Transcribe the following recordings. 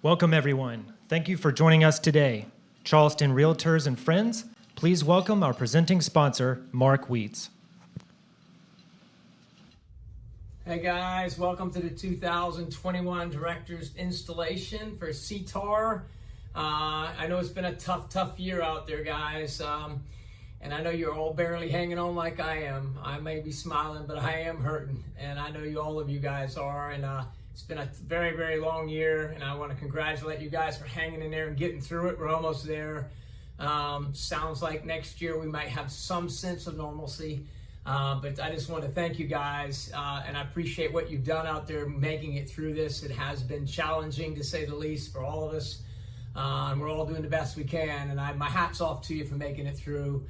Welcome, everyone. Thank you for joining us today. Charleston Realtors and friends, please welcome our presenting sponsor, Mark Weitz. Hey guys, welcome to the 2021 Directors Installation for CTAR. I know it's been a tough year out there, guys. And I know you're all barely hanging on like I am. I may be smiling, but I am hurting. And I know all of you guys are. And it's been a very long year. And I want to congratulate you guys for hanging in there and getting through it. We're almost there. Sounds like next year we might have some sense of normalcy. But I just want to thank you guys. And I appreciate what you've done out there making it through this. It has been challenging, to say the least, for all of us. And we're all doing the best we can. And my hat's off to you for making it through.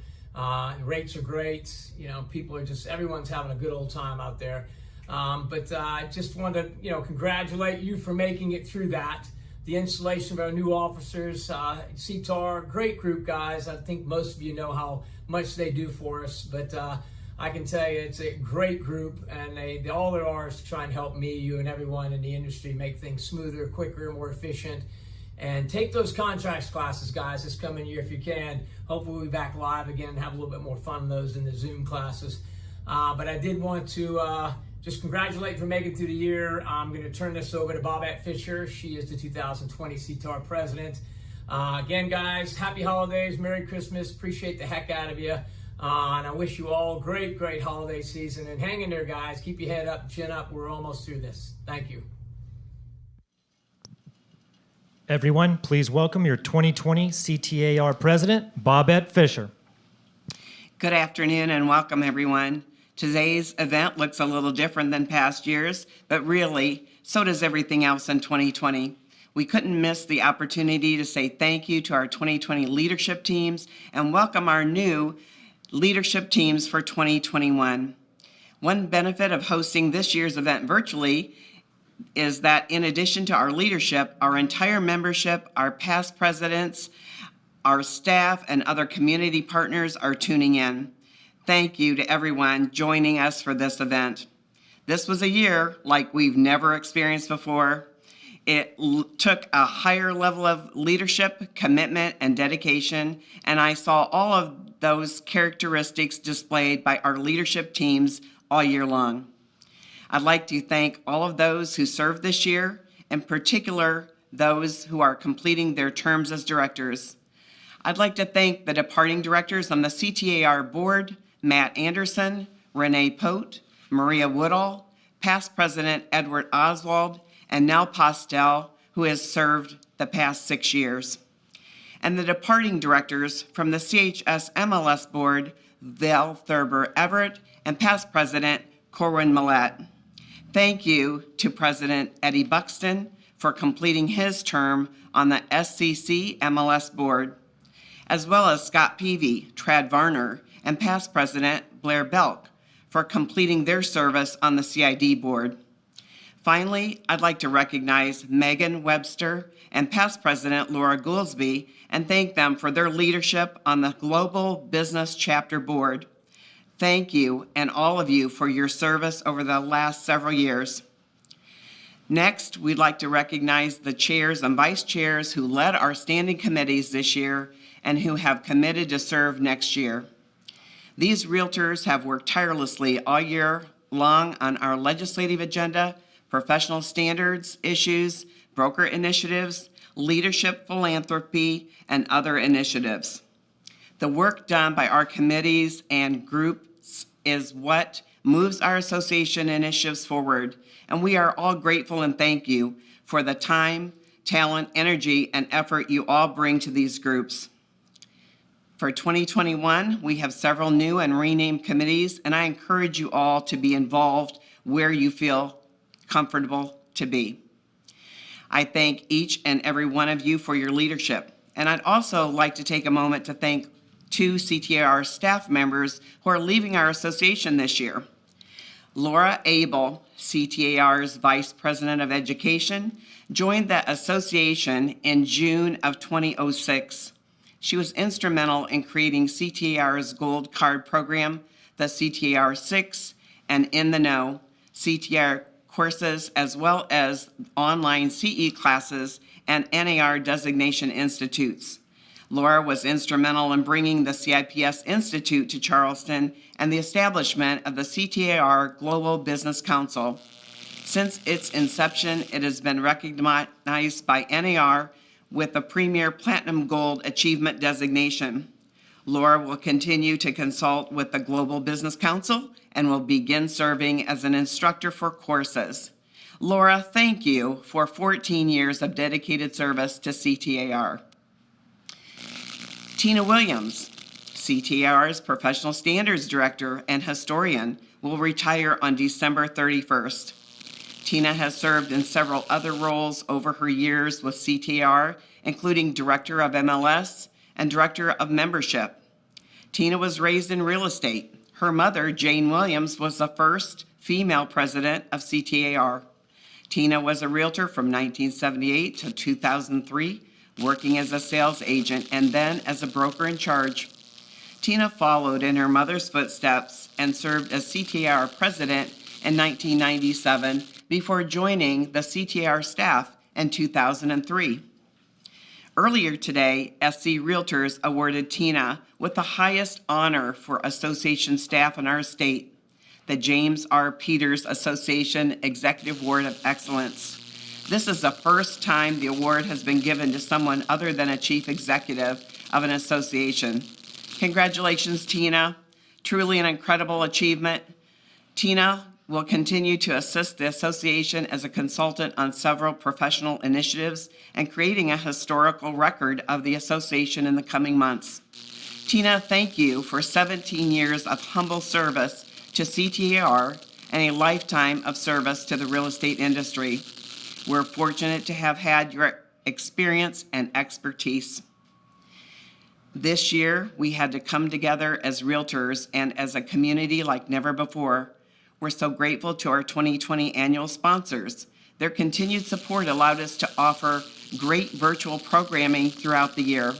Rates are great. You know, people are everyone's having a good old time out there. But I just want to, congratulate you for making it through that. The installation of our new officers, CTAR, great group, guys. I think most of you know how much they do for us. But I can tell you it's a great group, and all there are is to try and help me, you, and everyone in the industry make things smoother, quicker, more efficient. And take those contracts classes, guys, this coming year if you can. Hopefully we'll be back live again and have a little bit more fun in those in the Zoom classes. But I did want to just congratulate you for making it through the year. I'm going to turn this over to Bobette Fisher. She is the 2020 CTAR president. Again, guys, happy holidays, Merry Christmas. Appreciate the heck out of you. And I wish you all great holiday season. And hang in there, guys. Keep your head up, chin up. We're almost through this. Thank you. Everyone, please welcome your 2020 CTAR president, Bobette Fisher. Good afternoon and welcome, everyone. Today's event looks a little different than past years, but really, so does everything else in 2020. We couldn't miss the opportunity to say thank you to our 2020 leadership teams and welcome our new leadership teams for 2021. One benefit of hosting this year's event virtually is that in addition to our leadership, our entire membership, our past presidents, our staff, and other community partners are tuning in. Thank you to everyone joining us for this event. This was a year like we've never experienced before. It took a higher level of leadership, commitment, and dedication, and I saw all of those characteristics displayed by our leadership teams all year long. I'd like to thank all of those who served this year, in particular those who are completing their terms as directors. I'd like to thank the departing directors on the CTAR board, Matt Anderson, Renee Pote, Maria Woodall, past president Edward Oswald, and Nell Postel, who has served the past 6 years. And the departing directors from the CHS MLS board, Val Thurber Everett, and past president Corwin Millett. Thank you to President Eddie Buxton for completing his term on the SCCMLS board, as well as Scott Peavy, Trad Varner, and past President Blair Belk for completing their service on the CID board. Finally, I'd like to recognize Megan Webster and past President Laura Goolsby and thank them for their leadership on the Global Business Chapter Board. Thank you and all of you for your service over the last several years. Next, we'd like to recognize the chairs and vice chairs who led our standing committees this year and who have committed to serve next year. These realtors have worked tirelessly all year long on our legislative agenda, professional standards issues, broker initiatives, leadership philanthropy, and other initiatives. The work done by our committees and groups is what moves our association initiatives forward, and we are all grateful and thank you for the time, talent, energy, and effort you all bring to these groups. For 2021, we have several new and renamed committees, and I encourage you all to be involved where you feel comfortable to be. I thank each and every one of you for your leadership, and I'd also like to take a moment to thank 2 CTAR staff members who are leaving our association this year. Laura Abel, CTAR's Vice President of Education, joined the association in June of 2006. She was instrumental in creating CTAR's Gold Card program, the CTAR 6, and In the Know CTAR courses, as well as online CE classes and NAR designation institutes. Laura was instrumental in bringing the CIPS Institute to Charleston and the establishment of the CTAR Global Business Council. Since its inception, it has been recognized by NAR with the Premier Platinum Gold Achievement designation. Laura will continue to consult with the Global Business Council and will begin serving as an instructor for courses. Laura, thank you for 14 years of dedicated service to CTAR. Tina Williams, CTAR's Professional Standards Director and Historian, will retire on December 31st. Tina has served in several other roles over her years with CTAR, including Director of MLS and Director of Membership. Tina was raised in real estate. Her mother, Jane Williams, was the first female president of CTAR. Tina was a realtor from 1978 to 2003, working as a sales agent and then as a broker in charge. Tina followed in her mother's footsteps and served as CTAR president in 1997 before joining the CTAR staff in 2003. Earlier today, SC Realtors awarded Tina with the highest honor for association staff in our state, the James R. Peters Association Executive Award of Excellence. This is the first time the award has been given to someone other than a chief executive of an association. Congratulations, Tina. Truly an incredible achievement. Tina will continue to assist the association as a consultant on several professional initiatives and creating a historical record of the association in the coming months. Tina, thank you for 17 years of humble service to CTAR and a lifetime of service to the real estate industry. We're fortunate to have had your experience and expertise. This year, we had to come together as realtors and as a community like never before. We're so grateful to our 2020 annual sponsors. Their continued support allowed us to offer great virtual programming throughout the year.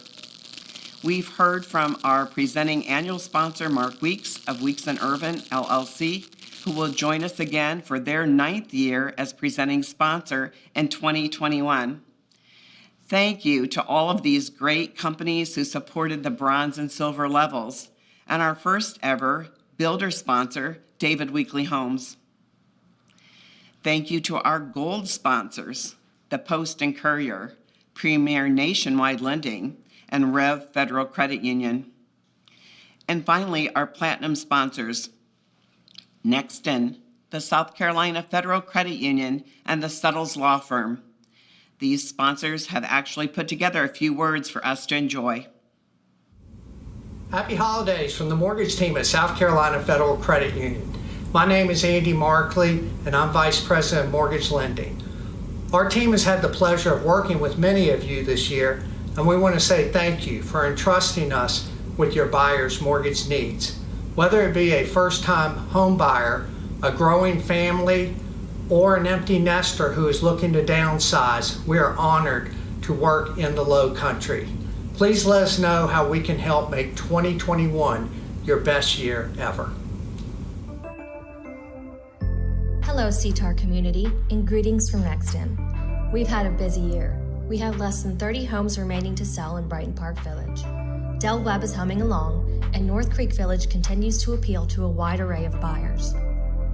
We've heard from our presenting annual sponsor, Mark Weeks of Weeks & Irvin, LLC, who will join us again for their 9th year as presenting sponsor in 2021. Thank you to all of these great companies who supported the bronze and silver levels, and our first ever builder sponsor, David Weekley Homes. Thank you to our gold sponsors, the Post and Courier, Premier Nationwide Lending, and Rev Federal Credit Union. And finally, our platinum sponsors, Nexton, the South Carolina Federal Credit Union, and the Suttles Law Firm. These sponsors have actually put together a few words for us to enjoy. Happy holidays from the mortgage team at South Carolina Federal Credit Union. My name is Andy Markley, and I'm Vice President of Mortgage Lending. Our team has had the pleasure of working with many of you this year, and we want to say thank you for entrusting us with your buyer's mortgage needs. Whether it be a first-time home buyer, a growing family, or an empty nester who is looking to downsize, we are honored to work in the Low Country. Please let us know how we can help make 2021 your best year ever. Hello, CTAR community, and greetings from Nexton. We've had a busy year. We have less than 30 homes remaining to sell in Brighton Park Village. Del Webb is humming along, and North Creek Village continues to appeal to a wide array of buyers.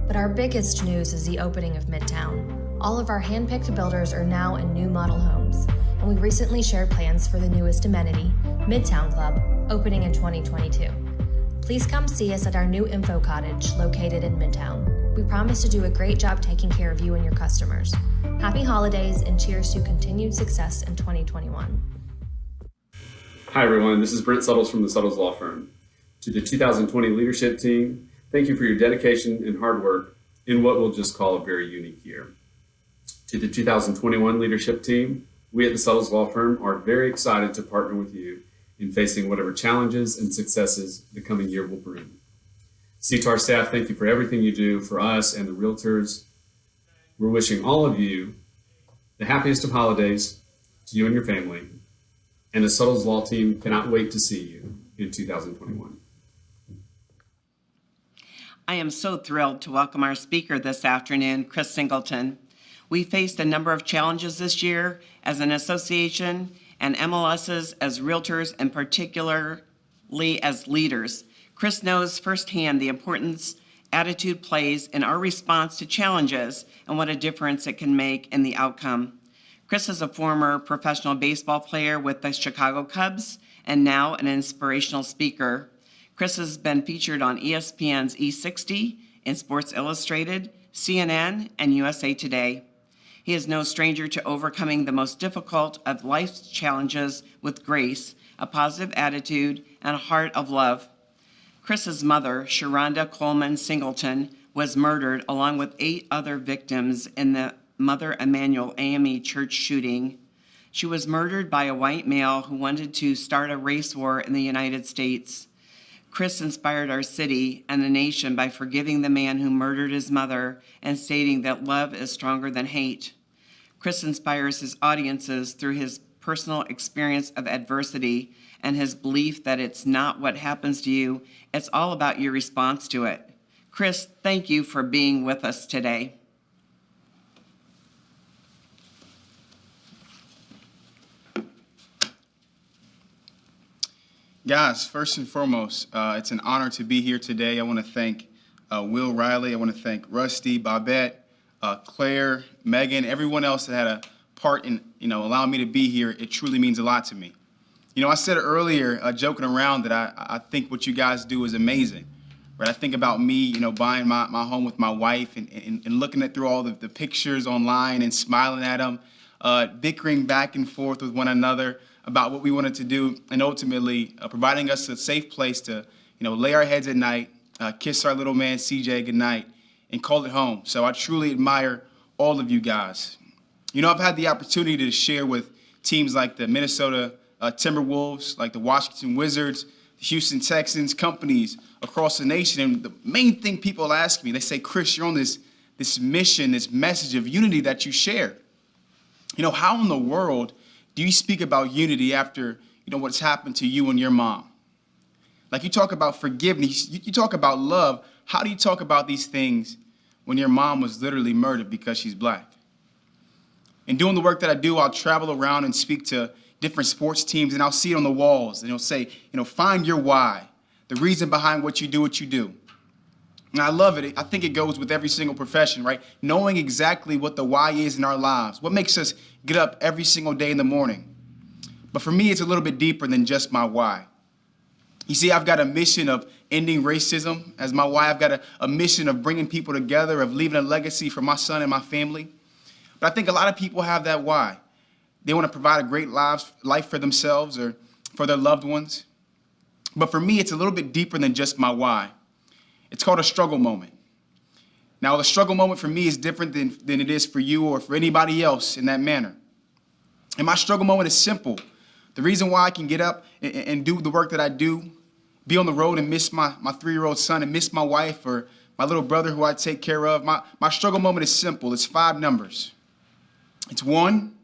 But our biggest news is the opening of Midtown. All of our hand-picked builders are now in new model homes, and we recently shared plans for the newest amenity, Midtown Club, opening in 2022. Please come see us at our new Info Cottage located in Midtown. We promise to do a great job taking care of you and your customers. Happy holidays and cheers to continued success in 2021. Hi everyone, this is Brent Suttles from the Suttles Law Firm. To the 2020 leadership team, thank you for your dedication and hard work in what we'll just call a very unique year. To the 2021 leadership team, we at the Suttles Law Firm are very excited to partner with you in facing whatever challenges and successes the coming year will bring. CTAR staff, thank you for everything you do for us and the realtors. We're wishing all of you the happiest of holidays to you and your family, and the Suttles Law team cannot wait to see you in 2021. I am so thrilled to welcome our speaker this afternoon, Chris Singleton. We faced a number of challenges this year as an association and MLSs as realtors and particularly as leaders. Chris knows firsthand the importance attitude plays in our response to challenges and what a difference it can make in the outcome. Chris is a former professional baseball player with the Chicago Cubs and now an inspirational speaker. Chris has been featured on ESPN's E60, in Sports Illustrated, CNN, and USA Today. He is no stranger to overcoming the most difficult of life's challenges with grace, a positive attitude, and a heart of love. Chris's mother, Sharonda Coleman Singleton, was murdered along with 8 other victims in the Mother Emanuel AME church shooting. She was murdered by a white male who wanted to start a race war in the United States. Chris inspired our city and the nation by forgiving the man who murdered his mother and stating that love is stronger than hate. Chris inspires his audiences through his personal experience of adversity and his belief that it's not what happens to you, it's all about your response to it. Chris, thank you for being with us today. Guys, first and foremost, it's an honor to be here today. I want to thank Will Riley. I want to thank Rusty, Babette, Claire, Megan, everyone else that had a part in allowing me to be here. It truly means a lot to me. I said earlier, joking around, that I think what you guys do is amazing. Right? I think about me, buying my home with my wife and looking through all the pictures online and smiling at them, bickering back and forth with one another about what we wanted to do, and ultimately providing us a safe place to, lay our heads at night, kiss our little man CJ goodnight, and call it home. So I truly admire all of you guys. I've had the opportunity to share with teams like the Minnesota Timberwolves, like the Washington Wizards, the Houston Texans, companies across the nation, and the main thing people ask me, they say, Chris, you're on this mission, this message of unity that you share. How in the world do you speak about unity after, what's happened to you and your mom? Like, you talk about forgiveness, you talk about love. How do you talk about these things when your mom was literally murdered because she's black? And doing the work that I do, I'll travel around and speak to different sports teams, and I'll see it on the walls, and it'll say, find your why, the reason behind what you do. And I love it. I think it goes with every single profession, right? Knowing exactly what the why is in our lives, what makes us get up every single day in the morning. But for me, it's a little bit deeper than just my why. You see, I've got a mission of ending racism as my why. I've got a mission of bringing people together, of leaving a legacy for my son and my family. But I think a lot of people have that why. They want to provide a great life for themselves or for their loved ones. But for me, it's a little bit deeper than just my why. It's called a struggle moment. Now, the struggle moment for me is different than it is for you or for anybody else in that manner. And my struggle moment is simple. The reason why I can get up and do the work that I do, be on the road and miss my 3-year-old son and miss my wife or my little brother who I take care of, my struggle moment is simple. It's 5 numbers. It's 1,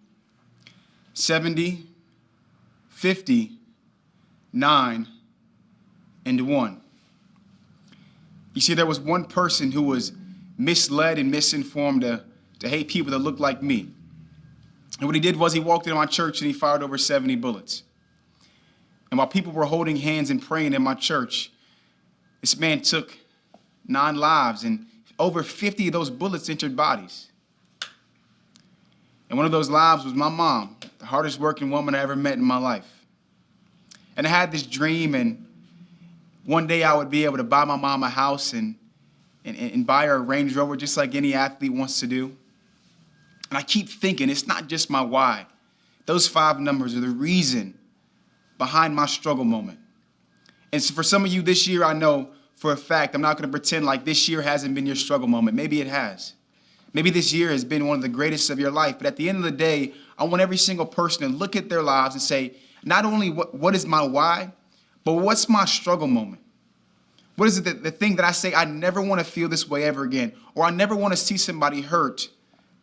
70, 50, 9, and 1. You see, there was one person who was misled and misinformed to hate people that looked like me. And what he did was he walked into my church and he fired over 70 bullets. And while people were holding hands and praying in my church, this man took 9 lives, and over 50 of those bullets entered bodies. And one of those lives was my mom, the hardest working woman I ever met in my life. And I had this dream, and one day I would be able to buy my mom a house and buy her a Range Rover just like any athlete wants to do. And I keep thinking, it's not just my why. Those 5 numbers are the reason behind my struggle moment. And so for some of you this year, I know for a fact, I'm not going to pretend like this year hasn't been your struggle moment. Maybe it has. Maybe this year has been one of the greatest of your life. But at the end of the day, I want every single person to look at their lives and say, not only what is my why, but what's my struggle moment? What is it the thing that I say, I never want to feel this way ever again, or I never want to see somebody hurt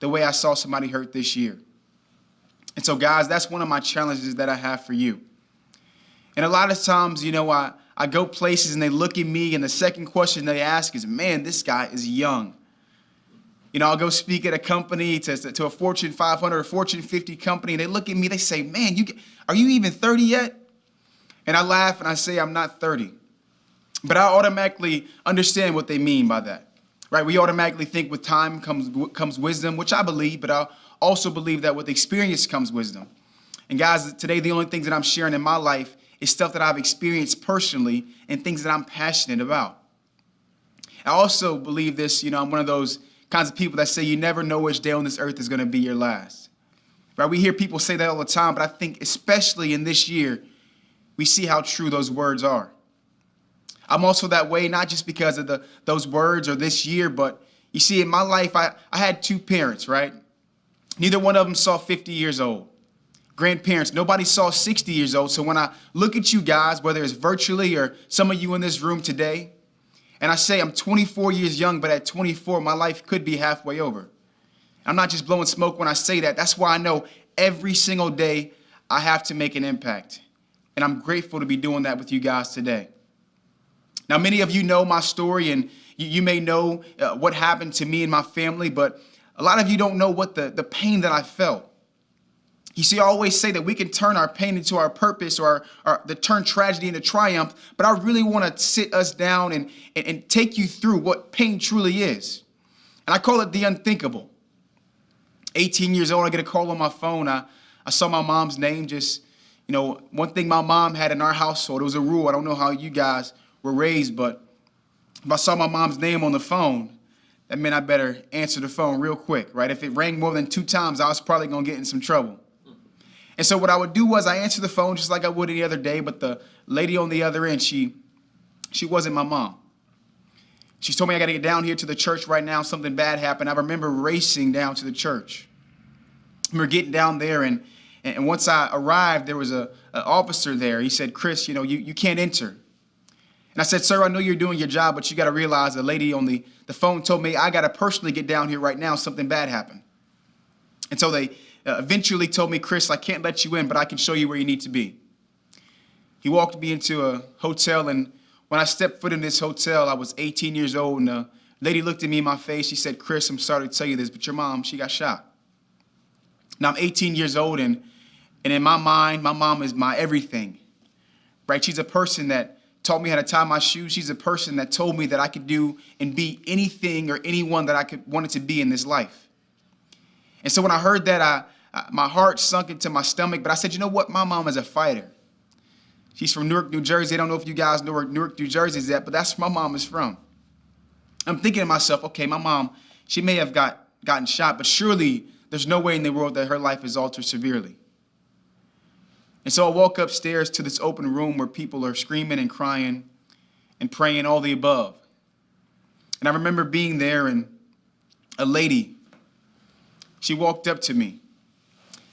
the way I saw somebody hurt this year? And so, guys, that's one of my challenges that I have for you. And a lot of times, I go places and they look at me, and the second question they ask is, man, this guy is young. I'll go speak at a company, to a Fortune 500 or Fortune 50 company, and they look at me, they say, man, are you even 30 yet? And I laugh and I say, I'm not 30. But I automatically understand what they mean by that, right? We automatically think with time comes wisdom, which I believe, but I also believe that with experience comes wisdom. And guys, today the only things that I'm sharing in my life is stuff that I've experienced personally and things that I'm passionate about. I also believe this, I'm one of those kinds of people that say you never know which day on this earth is going to be your last. Right? We hear people say that all the time, but I think especially in this year, we see how true those words are. I'm also that way, not just because of those words or this year, but you see, in my life, I had 2 parents, right? Neither one of them saw 50 years old. Grandparents, nobody saw 60 years old. So when I look at you guys, whether it's virtually or some of you in this room today, and I say I'm 24 years young, but at 24, my life could be halfway over. I'm not just blowing smoke when I say that. That's why I know every single day I have to make an impact. And I'm grateful to be doing that with you guys today. Now, many of you know my story, and you may know what happened to me and my family, but a lot of you don't know what the pain that I felt. You see, I always say that we can turn our pain into our purpose, or turn tragedy into triumph, but I really want to sit us down and take you through what pain truly is. And I call it the unthinkable. 18 years old, I get a call on my phone. I saw my mom's name. Just, one thing my mom had in our household, it was a rule. I don't know how you guys were raised, but if I saw my mom's name on the phone, that meant I better answer the phone real quick, right? If it rang more than 2 times, I was probably going to get in some trouble. And so what I would do was I answered the phone just like I would any other day, but the lady on the other end, she wasn't my mom. She told me I got to get down here to the church right now. Something bad happened. I remember racing down to the church. We were getting down there, and once I arrived, there was an officer there. He said, Chris, you can't enter. And I said, sir, I know you're doing your job, but you got to realize the lady on the phone told me I got to personally get down here right now. Something bad happened. And so they eventually told me, Chris, I can't let you in, but I can show you where you need to be. He walked me into a hotel, and when I stepped foot in this hotel, I was 18 years old, and the lady looked at me in my face. She said, Chris, I'm sorry to tell you this, but your mom, she got shot. Now, I'm 18 years old, and in my mind, my mom is my everything, right? She's a person that taught me how to tie my shoes. She's a person that told me that I could do and be anything or anyone that I wanted to be in this life. And so when I heard that, my heart sunk into my stomach, but I said, you know what? My mom is a fighter. She's from Newark, New Jersey. I don't know if you guys know where Newark, New Jersey is at, but that's where my mom is from. I'm thinking to myself, okay, my mom, she may have gotten shot, but surely there's no way in the world that her life is altered severely. And so I walk upstairs to this open room where people are screaming and crying and praying, all the above. And I remember being there, and a lady, she walked up to me.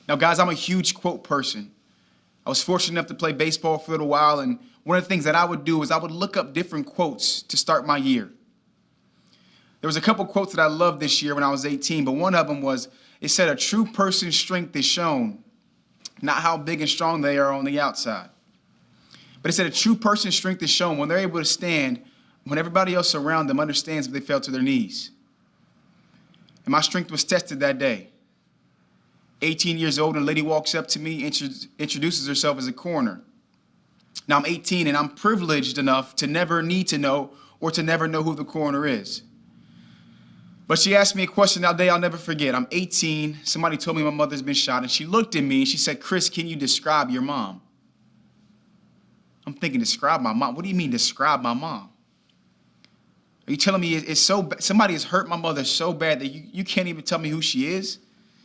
Now, guys, I'm a huge quote person. I was fortunate enough to play baseball for a little while, and one of the things that I would do is I would look up different quotes to start my year. There was a couple quotes that I loved this year when I was 18, but one of them was, it said, a true person's strength is shown, not how big and strong they are on the outside. But it said a true person's strength is shown when they're able to stand when everybody else around them understands if they fell to their knees. And my strength was tested that day. 18 years old, and a lady walks up to me, introduces herself as a coroner. Now, I'm 18, and I'm privileged enough to never need to know or to never know who the coroner is. But she asked me a question that day I'll never forget. I'm 18. Somebody told me my mother's been shot, and she looked at me, and she said, Chris, can you describe your mom? I'm thinking, describe my mom? What do you mean, describe my mom? Are you telling me it's so bad? Somebody has hurt my mother so bad that you can't even tell me who she is?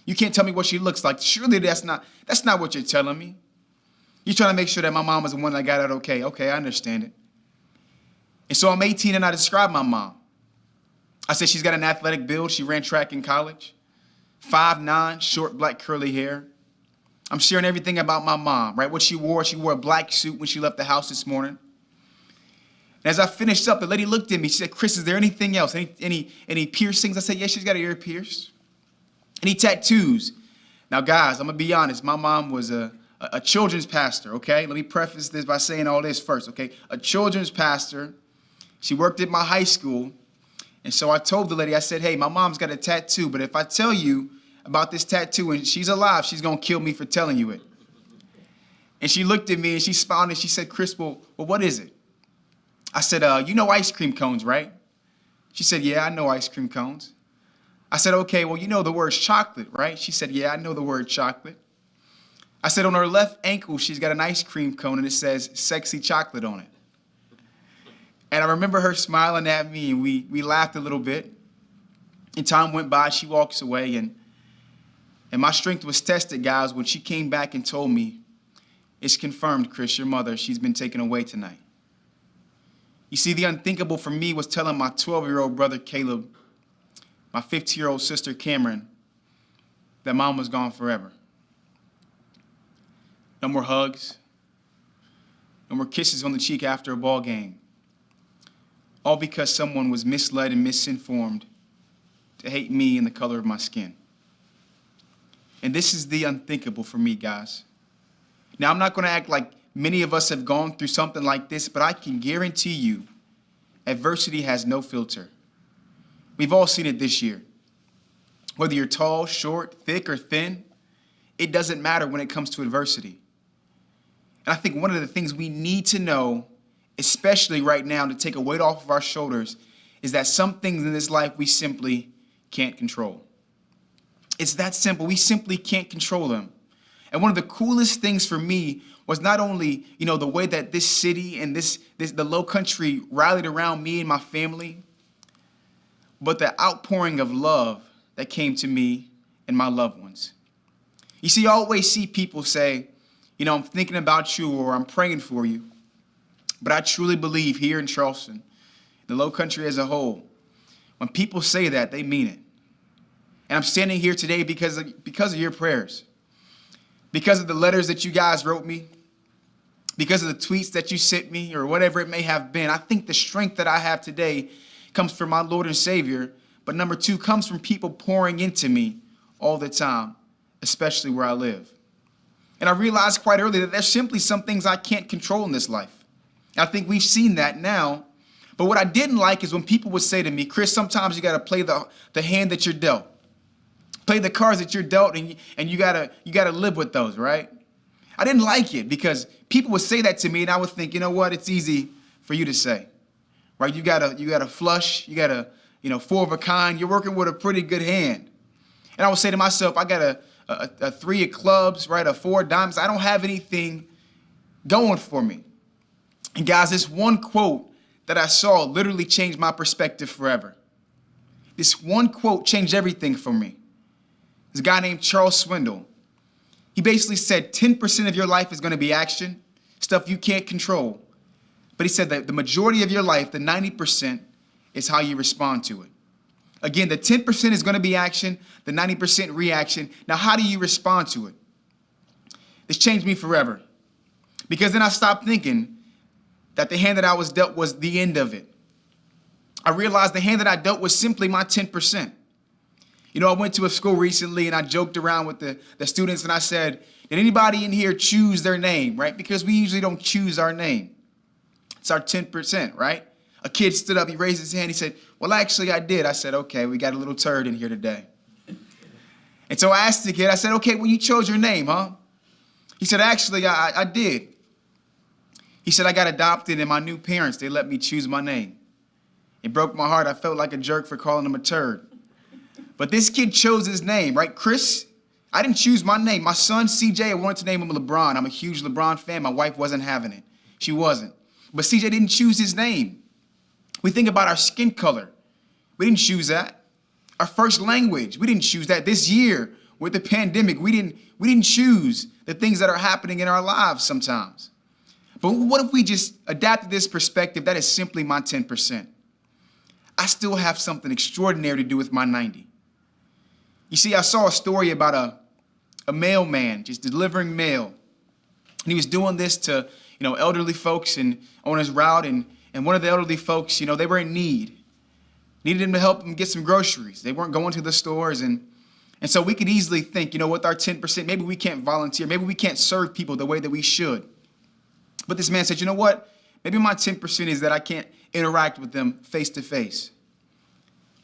You can't tell me what she looks like. Surely that's not what you're telling me. You're trying to make sure that my mom was the one that got out okay. Okay, I understand it. And so I'm 18 and I describe my mom. I said she's got an athletic build. She ran track in college. 5'9", short black curly hair. I'm sharing everything about my mom, right? What she wore a black suit when she left the house this morning. And as I finished up, the lady looked at me. She said, Chris, is there anything else? Any piercings? I said, yeah, she's got her ear pierced. Any tattoos? Now, guys, I'm going to be honest. My mom was a children's pastor, okay? Let me preface this by saying all this first, okay? A children's pastor. She worked at my high school. And so I told the lady, I said, hey, my mom's got a tattoo, but if I tell you about this tattoo and she's alive, she's going to kill me for telling you it. And she looked at me and she smiled and she said, Chris, well, what is it? I said, you know ice cream cones, right? She said, yeah, I know ice cream cones. I said, okay, well, you know the word chocolate, right? She said, yeah, I know the word chocolate. I said, on her left ankle, she's got an ice cream cone and it says sexy chocolate on it. And I remember her smiling at me and we laughed a little bit. And time went by, she walks away and my strength was tested, guys, when she came back and told me, it's confirmed, Chris, your mother, she's been taken away tonight. You see, the unthinkable for me was telling my 12-year-old brother, Caleb, my 15-year-old sister, Cameron, that mom was gone forever. No more hugs. No more kisses on the cheek after a ball game. All because someone was misled and misinformed to hate me and the color of my skin. And this is the unthinkable for me, guys. Now, I'm not going to act like many of us have gone through something like this, but I can guarantee you adversity has no filter. We've all seen it this year. Whether you're tall, short, thick, or thin, it doesn't matter when it comes to adversity. And I think one of the things we need to know, especially right now, to take a weight off of our shoulders, is that some things in this life we simply can't control. It's that simple. We simply can't control them. And one of the coolest things for me was not only, the way that this city and the low country rallied around me and my family, but the outpouring of love that came to me and my loved ones. You see, I always see people say, I'm thinking about you or I'm praying for you. But I truly believe here in Charleston, the low country as a whole, when people say that, they mean it. And I'm standing here today because of your prayers, because of the letters that you guys wrote me, because of the tweets that you sent me or whatever it may have been. I think the strength that I have today comes from my Lord and Savior, but number two, comes from people pouring into me all the time, especially where I live. And I realized quite early that there's simply some things I can't control in this life. I think we've seen that now. But what I didn't like is when people would say to me, Chris, sometimes you got to play the hand that you're dealt. Play the cards that you're dealt, and you gotta live with those, right? I didn't like it because people would say that to me, and I would think, you know what? It's easy for you to say, right? You got a flush, you got a four of a kind. You're working with a pretty good hand, and I would say to myself, I got a three of clubs, right? A four of diamonds. I don't have anything going for me. And guys, this one quote that I saw literally changed my perspective forever. This one quote changed everything for me. This guy named Charles Swindle. He basically said 10% of your life is going to be action, stuff you can't control. But he said that the majority of your life, the 90%, is how you respond to it. Again, the 10% is going to be action, the 90% reaction. Now, how do you respond to it? This changed me forever. Because then I stopped thinking that the hand that I was dealt was the end of it. I realized the hand that I dealt was simply my 10%. You know, I went to a school recently and I joked around with the students and I said, did anybody in here choose their name, right? Because we usually don't choose our name. It's our 10%, right? A kid stood up, he raised his hand, he said, well, actually I did. I said, okay, we got a little turd in here today. And so I asked the kid, I said, okay, well, you chose your name, huh? He said, actually, I did. He said, I got adopted and my new parents, they let me choose my name. It broke my heart. I felt like a jerk for calling him a turd. But this kid chose his name, right? Chris, I didn't choose my name. My son, CJ, I wanted to name him LeBron. I'm a huge LeBron fan. My wife wasn't having it. She wasn't. But CJ didn't choose his name. We think about our skin color. We didn't choose that. Our first language, we didn't choose that. This year, with the pandemic, we didn't choose the things that are happening in our lives sometimes. But what if we just adapted this perspective? That is simply my 10%. I still have something extraordinary to do with my 90. You see, I saw a story about a mailman just delivering mail. And he was doing this to, elderly folks and on his route. And one of the elderly folks, they were in need. Needed him to help them get some groceries. They weren't going to the stores. And so we could easily think, with our 10%, maybe we can't volunteer. Maybe we can't serve people the way that we should. But this man said, you know what? Maybe my 10% is that I can't interact with them face to face.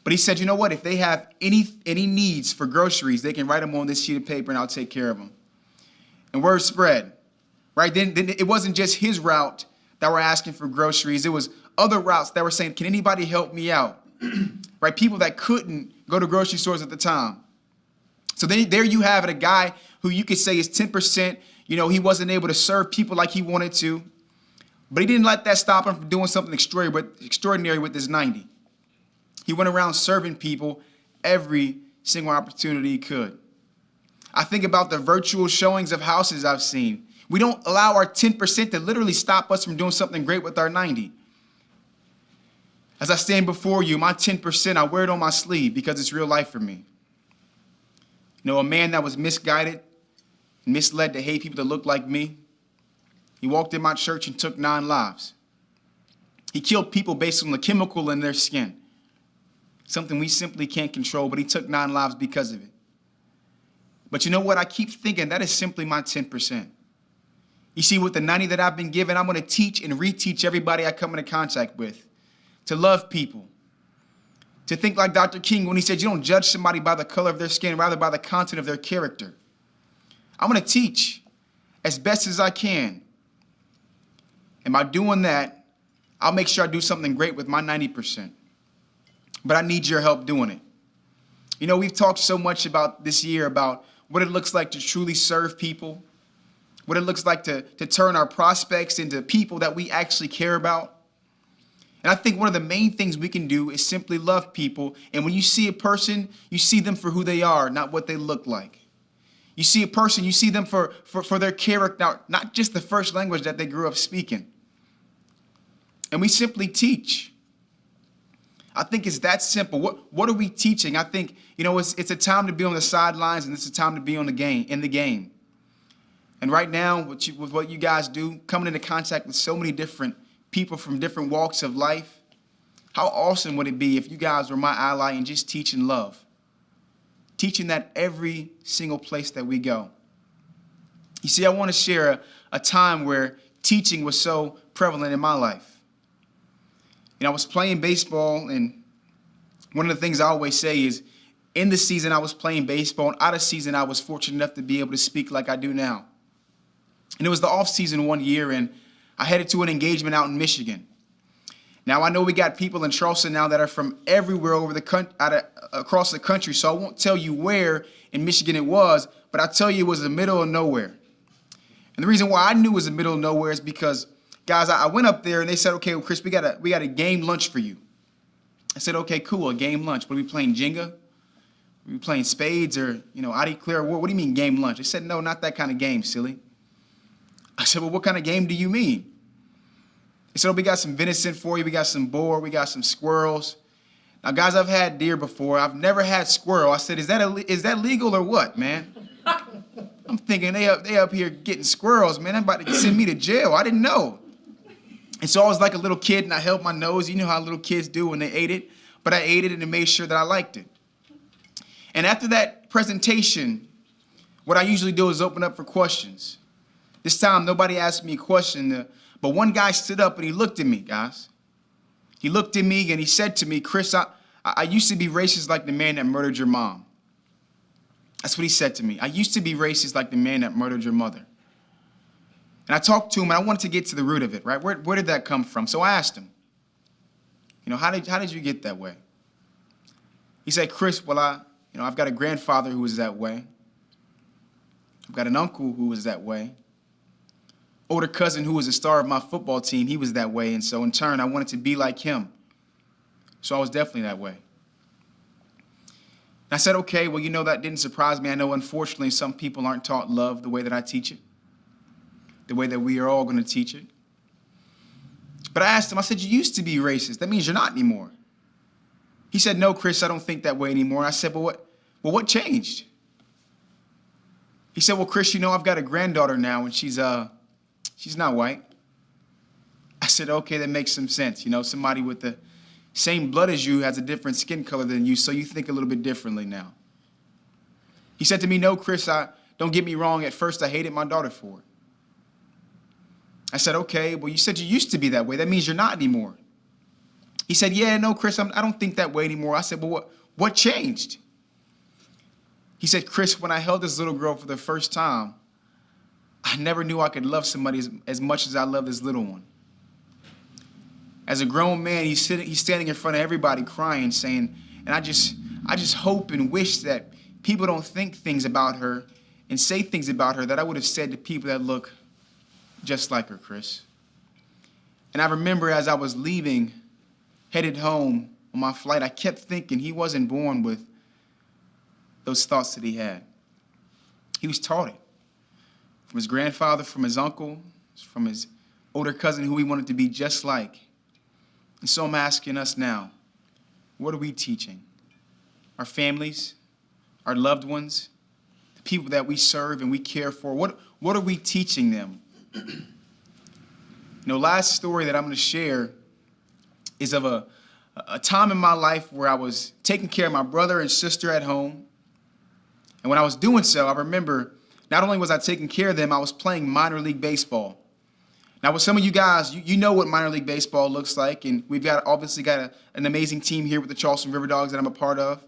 But he said, you know what? If they have any needs for groceries, they can write them on this sheet of paper and I'll take care of them. And word spread, right? Then it wasn't just his route that were asking for groceries. It was other routes that were saying, can anybody help me out? Right? People that couldn't go to grocery stores at the time. So there you have it, a guy who you could say is 10%. He wasn't able to serve people like he wanted to. But he didn't let that stop him from doing something extraordinary with his 90. He went around serving people every single opportunity he could. I think about the virtual showings of houses I've seen. We don't allow our 10% to literally stop us from doing something great with our 90. As I stand before you, my 10%, I wear it on my sleeve because it's real life for me. A man that was misguided, misled to hate people that looked like me. He walked in my church and took 9 lives. He killed people based on the chemical in their skin. Something we simply can't control, but he took 9 lives because of it. But you know what? I keep thinking that is simply my 10%. You see, with the 90 that I've been given, I'm going to teach and reteach everybody I come into contact with to love people, to think like Dr. King when he said you don't judge somebody by the color of their skin, rather by the content of their character. I'm going to teach as best as I can. And by doing that, I'll make sure I do something great with my 90%. But I need your help doing it. We've talked so much about this year about what it looks like to truly serve people, what it looks like to turn our prospects into people that we actually care about. And I think one of the main things we can do is simply love people. And when you see a person, you see them for who they are, not what they look like. You see a person, you see them for their character, not just the first language that they grew up speaking. And we simply teach. I think it's that simple. What are we teaching? I think, it's a time to be on the sidelines and it's a time to be in the game. And right now, with what you guys do, coming into contact with so many different people from different walks of life, how awesome would it be if you guys were my ally and just teaching love? Teaching that every single place that we go. You see, I want to share a time where teaching was so prevalent in my life. I was playing baseball, and one of the things I always say is, in the season I was playing baseball, and out of season I was fortunate enough to be able to speak like I do now. And it was the off season one year, and I headed to an engagement out in Michigan. Now I know we got people in Charleston now that are from everywhere across the country, so I won't tell you where in Michigan it was, but I'll tell you it was the middle of nowhere. And the reason why I knew it was the middle of nowhere is because, guys, I went up there and they said, okay, well, Chris, we got a game lunch for you. I said, okay, cool, a game lunch. What are we playing, Jenga? Are we playing spades or, I declare war? What do you mean game lunch? They said, no, not that kind of game, silly. I said, well, what kind of game do you mean? They said, oh, we got some venison for you. We got some boar. We got some squirrels. Now, guys, I've had deer before. I've never had squirrel. I said, is that legal or what, man? I'm thinking they up here getting squirrels, man. They're about to send me to jail. I didn't know. And so I was like a little kid, and I held my nose. You know how little kids do when they ate it. But I ate it and it made sure that I liked it. And after that presentation, what I usually do is open up for questions. This time, nobody asked me a question, but one guy stood up and he looked at me, guys. He looked at me and he said to me, Chris, I used to be racist like the man that murdered your mom. That's what he said to me. I used to be racist like the man that murdered your mother. And I talked to him and I wanted to get to the root of it, right? Where did that come from? So I asked him, how did you get that way? He said, Chris, well, I've got a grandfather who was that way. I've got an uncle who was that way. Older cousin who was a star of my football team, he was that way. And so in turn, I wanted to be like him. So I was definitely that way. And I said, okay, well, that didn't surprise me. I know, unfortunately, some people aren't taught love the way that I teach it, the way that we are all going to teach it. But I asked him, I said, you used to be racist. That means you're not anymore. He said, no, Chris, I don't think that way anymore. I said, what changed? He said, well, Chris, I've got a granddaughter now, and she's not white. I said, okay, that makes some sense. Somebody with the same blood as you has a different skin color than you, so you think a little bit differently now. He said to me, no, Chris, don't get me wrong. At first, I hated my daughter for it. I said, okay, well, you said you used to be that way. That means you're not anymore. He said, yeah, no, Chris, I don't think that way anymore. I said, well, what changed? He said, Chris, when I held this little girl for the first time, I never knew I could love somebody as much as I love this little one. As a grown man, he's standing in front of everybody crying, saying, and I just hope and wish that people don't think things about her and say things about her that I would have said to people that look just like her, Chris. And I remember as I was leaving, headed home on my flight, I kept thinking he wasn't born with those thoughts that he had. He was taught it from his grandfather, from his uncle, from his older cousin who he wanted to be just like. And so I'm asking us now, what are we teaching? Our families, our loved ones, the people that we serve and we care for, what are we teaching them? Last story that I'm going to share is of a time in my life where I was taking care of my brother and sister at home. And when I was doing so, I remember not only was I taking care of them, I was playing minor league baseball. Now, with some of you guys, you know what minor league baseball looks like, and we've obviously got an amazing team here with the Charleston River Dogs that I'm a part of.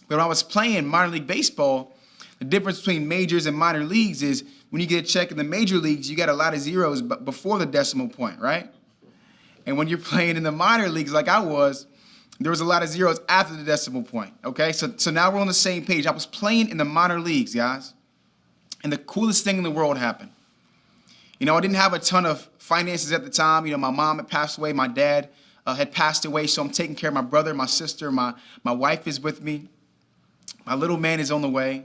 But when I was playing minor league baseball, the difference between majors and minor leagues is when you get a check in the major leagues, you got a lot of zeros before the decimal point, right? And when you're playing in the minor leagues like I was, there was a lot of zeros after the decimal point, okay? So now we're on the same page. I was playing in the minor leagues, guys, and the coolest thing in the world happened. I didn't have a ton of finances at the time. My mom had passed away. My dad had passed away, so I'm taking care of my brother, my sister. My wife is with me. My little man is on the way.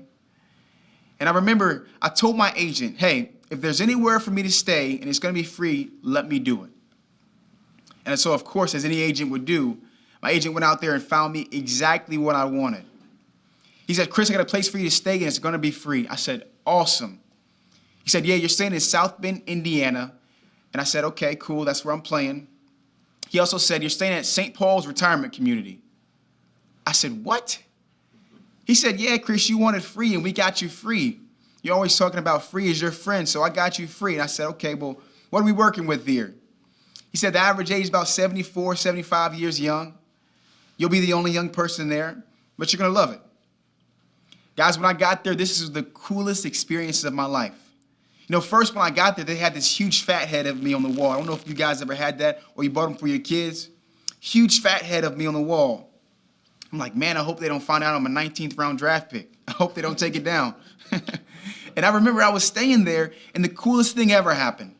And I remember I told my agent, hey, if there's anywhere for me to stay and it's going to be free, let me do it. And so, of course, as any agent would do, my agent went out there and found me exactly what I wanted. He said, Chris, I got a place for you to stay and it's going to be free. I said, awesome. He said, yeah, you're staying in South Bend, Indiana. And I said, okay, cool, that's where I'm playing. He also said, you're staying at St. Paul's Retirement Community. I said, what? He said, yeah, Chris, you wanted free and we got you free. You're always talking about free as your friend, so I got you free. And I said, okay, well, what are we working with here? He said the average age is about 74, 75 years young. You'll be the only young person there, but you're going to love it. Guys, when I got there, this is the coolest experiences of my life. First when I got there, they had this huge fat head of me on the wall. I don't know if you guys ever had that or you bought them for your kids. Huge fat head of me on the wall. I'm like, man, I hope they don't find out I'm a 19th round draft pick. I hope they don't take it down. And I remember I was staying there and the coolest thing ever happened.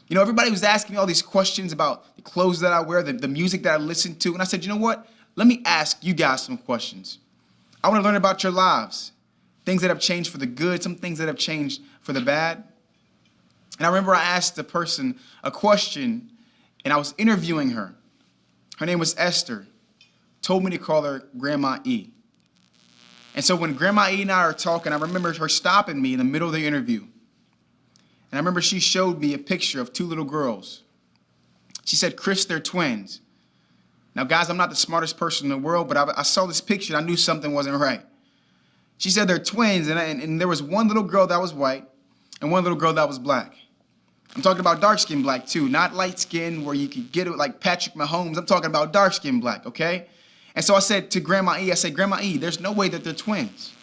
Everybody was asking me all these questions about the clothes that I wear, the music that I listen to. And I said, you know what? Let me ask you guys some questions. I want to learn about your lives. Things that have changed for the good, some things that have changed for the bad. And I remember I asked the person a question and I was interviewing her. Her name was Esther. told me to call her Grandma E. And so when Grandma E and I are talking, I remember her stopping me in the middle of the interview. And I remember she showed me a picture of two little girls. She said, "Chris, they're twins." Now, guys, I'm not the smartest person in the world, but I saw this picture and I knew something wasn't right. She said they're twins, and there was one little girl that was white and one little girl that was black. I'm talking about dark-skinned black, too, not light-skinned where you could get it like Patrick Mahomes. I'm talking about dark-skinned black, okay? And so I said to Grandma E, Grandma E, there's no way that they're twins.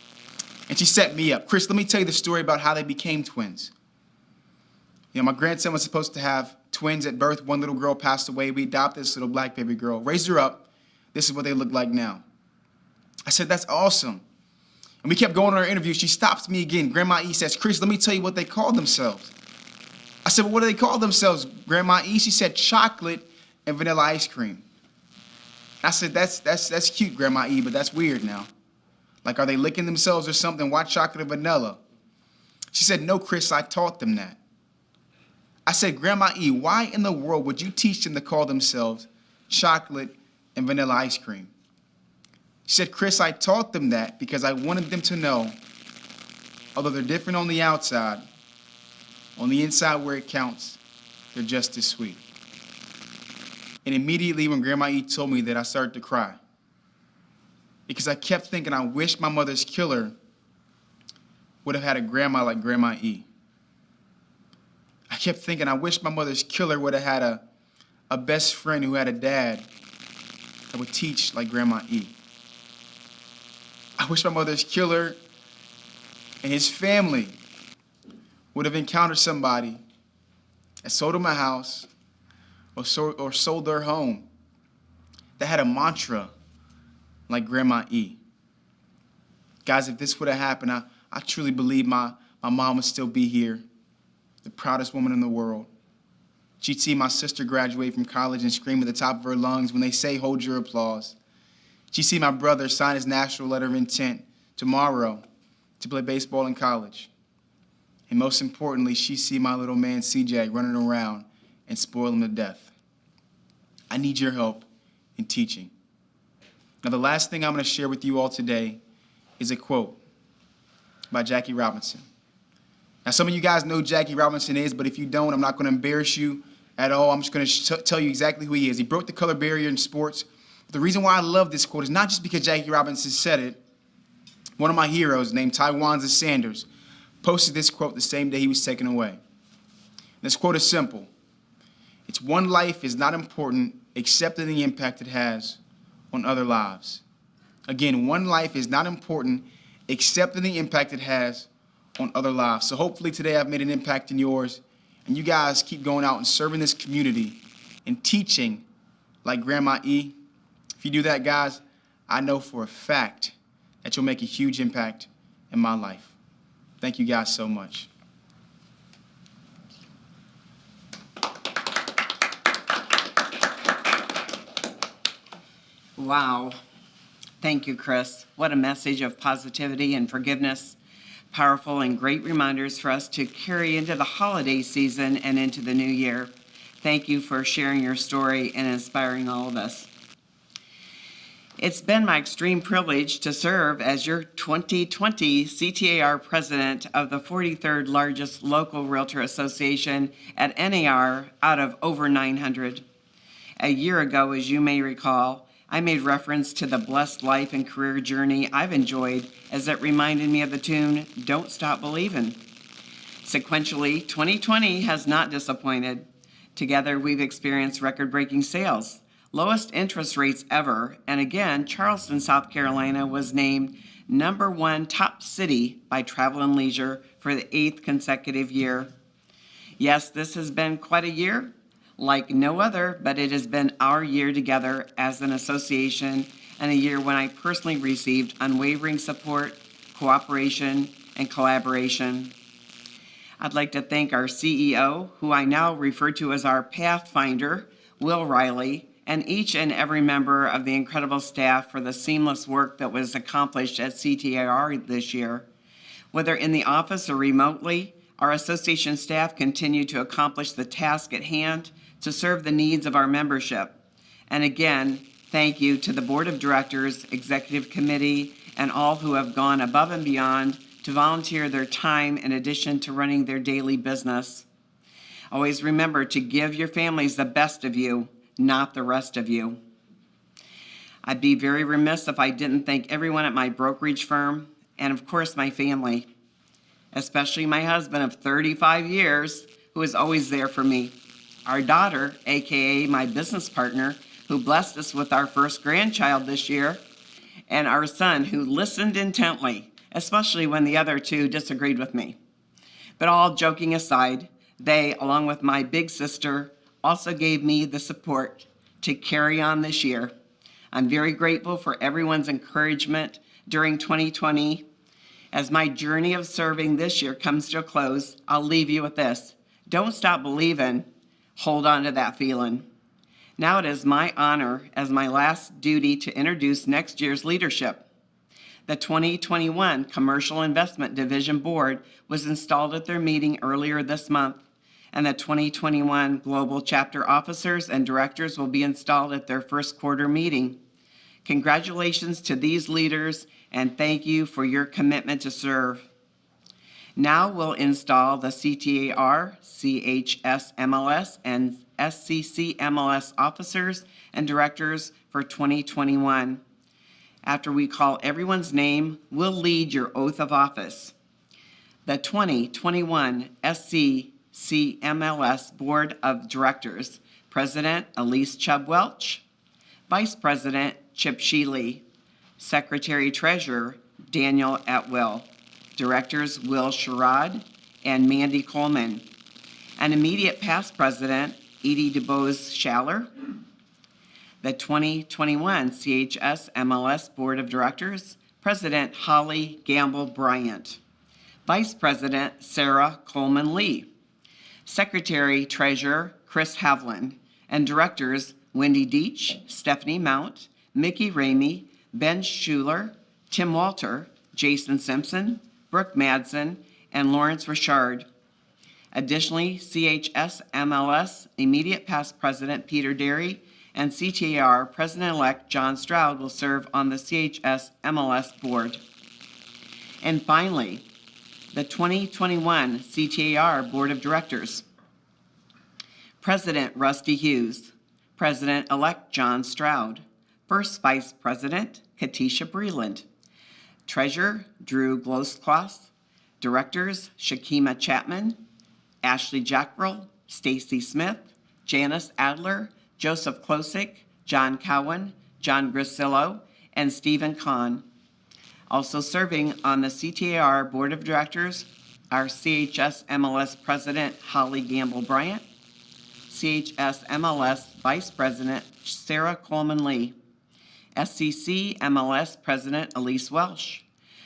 And she set me up. "Chris, let me tell you the story about how they became twins. My grandson was supposed to have twins at birth. One little girl passed away. We adopted this little black baby girl, raised her up. This is what they look like now." I said, "That's awesome." And we kept going on our interview. She stops me again. Grandma E says, "Chris, let me tell you what they call themselves." I said, "Well, what do they call themselves, Grandma E?" She said, "Chocolate and vanilla ice cream." I said, that's cute, Grandma E, but that's weird now. Like, are they licking themselves or something? Why chocolate and vanilla? She said, "No, Chris, I taught them that." I said, "Grandma E, why in the world would you teach them to call themselves chocolate and vanilla ice cream?" She said, "Chris, I taught them that because I wanted them to know, although they're different on the outside, on the inside where it counts, they're just as sweet." And immediately when Grandma E told me that, I started to cry. Because I kept thinking, I wish my mother's killer would have had a grandma like Grandma E. I kept thinking, I wish my mother's killer would have had a best friend who had a dad that would teach like Grandma E. I wish my mother's killer and his family would have encountered somebody that sold them a house or sold their home that had a mantra like Grandma E. Guys, if this would have happened, I truly believe my mom would still be here, the proudest woman in the world. She'd see my sister graduate from college and scream at the top of her lungs when they say, "Hold your applause." She'd see my brother sign his national letter of intent tomorrow to play baseball in college. And most importantly, she'd see my little man CJ running around and spoil him to death. I need your help in teaching. Now, the last thing I'm going to share with you all today is a quote by Jackie Robinson. Now, some of you guys know who Jackie Robinson is, but if you don't, I'm not going to embarrass you at all. I'm just going to tell you exactly who he is. He broke the color barrier in sports. The reason why I love this quote is not just because Jackie Robinson said it. One of my heroes named Tywanza Sanders posted this quote the same day he was taken away. This quote is simple. It's "One life is not important except in the impact it has on other lives." Again, one life is not important except in the impact it has on other lives. So hopefully today I've made an impact in yours, and you guys keep going out and serving this community and teaching like Grandma E. If you do that, guys, I know for a fact that you'll make a huge impact in my life. Thank you guys so much. Wow. Thank you, Chris. What a message of positivity and forgiveness. Powerful and great reminders for us to carry into the holiday season and into the new year. Thank you for sharing your story and inspiring all of us. It's been my extreme privilege to serve as your 2020 CTAR president of the 43rd largest local realtor association at NAR out of over 900. A year ago, as you may recall, I made reference to the blessed life and career journey I've enjoyed as it reminded me of the tune, "Don't Stop Believin'." Sequentially, 2020 has not disappointed. Together, we've experienced record-breaking sales, lowest interest rates ever, and again, Charleston, South Carolina was named #1 top city by Travel and Leisure for the 8th consecutive year. Yes, this has been quite a year, like no other, but it has been our year together as an association, and a year when I personally received unwavering support, cooperation, and collaboration. I'd like to thank our CEO, who I now refer to as our Pathfinder, Will Riley, and each and every member of the incredible staff for the seamless work that was accomplished at CTAR this year. Whether in the office or remotely, our association staff continue to accomplish the task at hand to serve the needs of our membership. And again, Thank you to the Board of Directors, Executive Committee, and all who have gone above and beyond to volunteer their time in addition to running their daily business. Always remember to give your families the best of you, not the rest of you. I'd be very remiss if I didn't thank everyone at my brokerage firm and, of course, my family, especially my husband of 35 years, who is always there for me. Our daughter, AKA my business partner, who blessed us with our first grandchild this year, and our son, who listened intently, especially when the other two disagreed with me. But all joking aside, they, along with my big sister, also gave me the support to carry on this year. I'm very grateful for everyone's encouragement during 2020. As my journey of serving this year comes to a close, I'll leave you with this. Don't stop believing. Hold on to that feeling. Now it is my honor as my last duty to introduce next year's leadership. The 2021 Commercial Investment Division Board was installed at their meeting earlier this month, and the 2021 Global Chapter Officers and Directors will be installed at their first quarter meeting. Congratulations to these leaders, and thank you for your commitment to serve. Now we'll install the CTAR, CHS, MLS, and SCCMLS officers and directors for 2021. After we call everyone's name, we'll lead your oath of office. The 2021 SCCMLS Board of Directors, President Elise Chubb Welch, Vice President Chip Shealy, Secretary-Treasurer Daniel Atwill, Directors Will Sherrod and Mandy Coleman, and immediate past President Edie DeBose Schaller, the 2021 CHS MLS Board of Directors, President Holly Gamble Bryant, Vice President Sarah Coleman Lee, Secretary-Treasurer Chris Havlin, and Directors Wendy Deach, Stephanie Mount, Mickey Ramey, Ben Schuler, Tim Walter, Jason Simpson, Brooke Madsen, and Lawrence Richard. Additionally, CHS MLS immediate past President Peter Derry and CTAR President-elect John Stroud will serve on the CHS MLS board. And finally, the 2021 CTAR Board of Directors. President Rusty Hughes, President-elect John Stroud, First Vice President Katisha Breland, Treasurer Drew Gloscloss, Directors Shakima Chapman, Ashley Jackrell, Stacy Smith, Janice Adler, Joseph Klosik, John Cowan, John Grisillo, and Stephen Kahn. Also serving on the CTAR Board of Directors are CHS MLS President Holly Gamble Bryant, CHS MLS Vice President Sarah Coleman Lee, SCC MLS President Elise Welsh,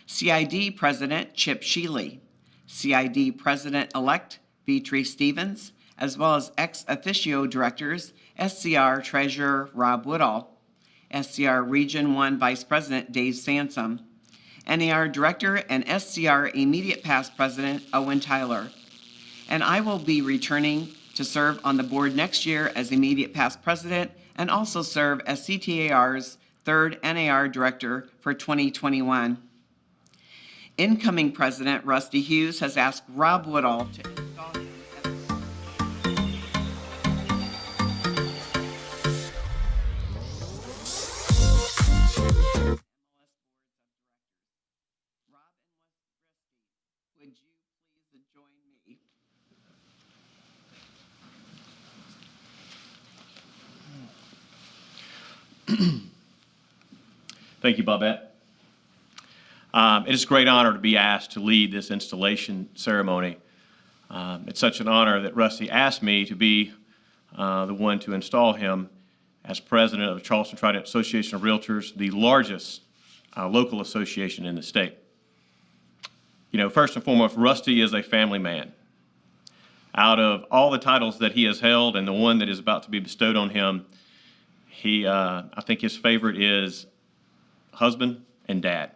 CID President Chip Shealy, CID President-elect Beatrice Stevens, as well as ex officio directors SCR Treasurer Rob Woodall, SCR Region 1 Vice President Dave Sansom, NAR Director and SCR Immediate Past President Owen Tyler. And I will be returning to serve on the board next year as Immediate Past President and also serve as CTAR's third NAR Director for 2021. Incoming President Rusty Hughes has asked Rob Woodall to install him Rob and Rusty, would you please join me? Thank you, Bobette. It is a great honor to be asked to lead this installation ceremony. It's such an honor that Rusty asked me to be the one to install him as president of the Charleston Trident Association of Realtors, the largest local association in the state. You know, first and foremost, Rusty is a family man. Out of all the titles that he has held and the one that is about to be bestowed on him, I think his favorite is husband and dad.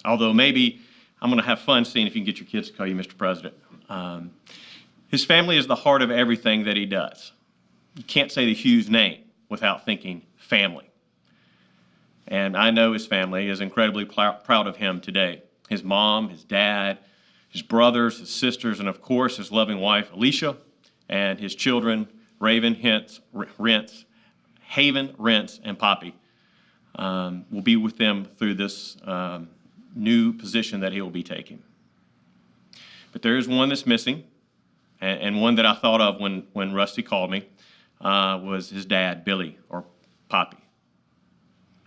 Although maybe I'm going to have fun seeing if you can get your kids to call you Mr. President. His family is the heart of everything that he does. You can't say the Hughes name without thinking family. And I know his family is incredibly proud of him today. His mom, his dad, his brothers, his sisters, and of course his loving wife, Alicia, and his children, Haven, Rents, and Poppy, will be with them through this new position that he will be taking. But there is one that's missing, and one that I thought of when Rusty called me, was his dad, Billy, or Poppy.